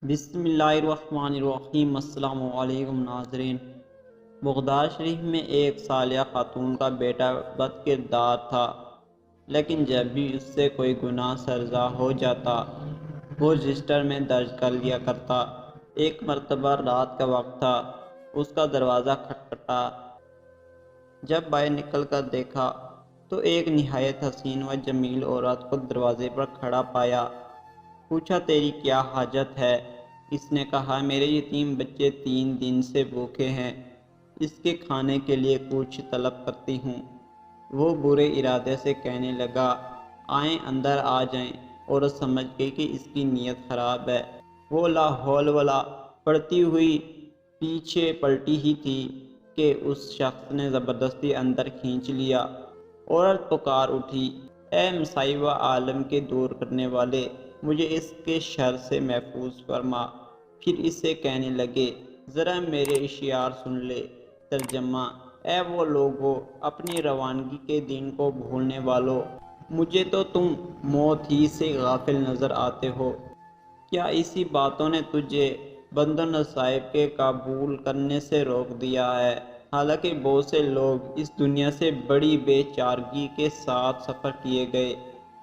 بسم اللہ الرحمن الرحیم۔ السلام علیکم ناظرین۔ بغداد شریف میں ایک صالحہ خاتون کا بیٹا بد کردار تھا، لیکن جب بھی اس سے کوئی گناہ سرزا ہو جاتا وہ رجسٹر میں درج کر لیا کرتا۔ ایک مرتبہ رات کا وقت تھا، اس کا دروازہ کھٹکھٹا۔ جب باہر نکل کر دیکھا تو ایک نہایت حسین و جمیل عورت کو دروازے پر کھڑا پایا۔ پوچھا، تیری کیا حاجت ہے؟ اس نے کہا، میرے یتیم بچے 3 دن سے بھوکے ہیں، اس کے کھانے کے لیے کچھ طلب کرتی ہوں۔ وہ برے ارادے سے کہنے لگا، آئیں اندر آ جائیں۔ عورت سمجھ گئی کہ اس کی نیت خراب ہے۔ وہ لا حول ولا پڑھتی ہوئی پیچھے پلٹی ہی تھی کہ اس شخص نے زبردستی اندر کھینچ لیا۔ عورت پکار اٹھی، اے مصائب عالم کے دور کرنے والے، مجھے اس کے شر سے محفوظ فرما۔ پھر اس سے کہنے لگے، ذرا میرے اشعار سن لے۔ ترجمہ، اے وہ لوگو، اپنی روانگی کے دن کو بھولنے والو، مجھے تو تم موت ہی سے غافل نظر آتے ہو۔ کیا اسی باتوں نے تجھے بند نصائب کے قبول کرنے سے روک دیا ہے؟ حالانکہ بہت سے لوگ اس دنیا سے بڑی بے چارگی کے ساتھ سفر کیے گئے،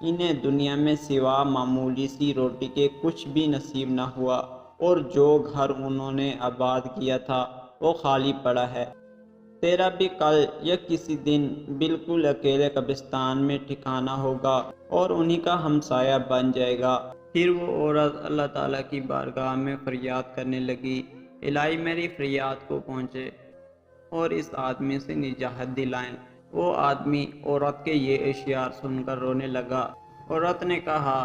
انہیں دنیا میں سوا معمولی سی روٹی کے کچھ بھی نصیب نہ ہوا، اور جو گھر انہوں نے آباد کیا تھا وہ خالی پڑا ہے۔ تیرا بھی کل یا کسی دن بالکل اکیلے قبرستان میں ٹھکانہ ہوگا اور انہی کا ہمسایہ بن جائے گا۔ پھر وہ عورت اللہ تعالیٰ کی بارگاہ میں فریاد کرنے لگی، الہی میری فریاد کو پہنچے اور اس آدمی سے نجات دلائیں۔ وہ آدمی عورت کے یہ اشعار سن کر رونے لگا۔ عورت نے کہا،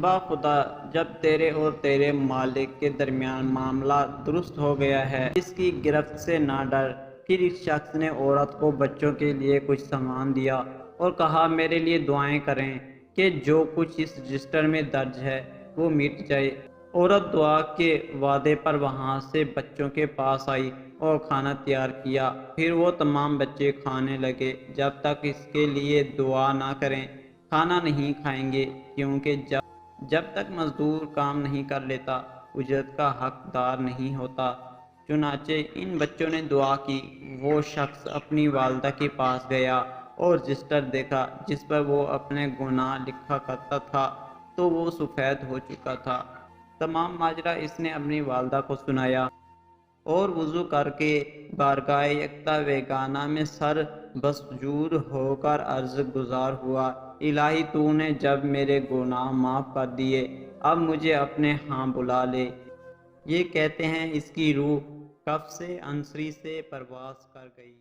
با خدا، جب تیرے اور تیرے مالک کے درمیان معاملہ درست ہو گیا ہے، اس کی گرفت سے نہ ڈر۔ پھر اس شخص نے عورت کو بچوں کے لیے کچھ سامان دیا اور کہا، میرے لیے دعائیں کریں کہ جو کچھ اس رجسٹر میں درج ہے وہ مٹ جائے۔ عورت دعا کے وعدے پر وہاں سے بچوں کے پاس آئی اور کھانا تیار کیا۔ پھر وہ تمام بچے کھانے لگے۔ جب تک اس کے لیے دعا نہ کریں کھانا نہیں کھائیں گے، کیونکہ جب تک مزدور کام نہیں کر لیتا اجرت کا حقدار نہیں ہوتا۔ چنانچہ ان بچوں نے دعا کی۔ وہ شخص اپنی والدہ کے پاس گیا اور رجسٹر دیکھا جس پر وہ اپنے گناہ لکھا کرتا تھا تو وہ سفید ہو چکا تھا۔ تمام ماجرا اس نے اپنی والدہ کو سنایا اور وضو کر کے بارگاہ یکتا ویگانہ میں سر بسجود ہو کر عرض گزار ہوا، الہی تو نے جب میرے گناہ معاف کر دیے، اب مجھے اپنے ہاں بلا لے۔ یہ کہتے ہیں اس کی روح کف سے عنصری سے پرواز کر گئی۔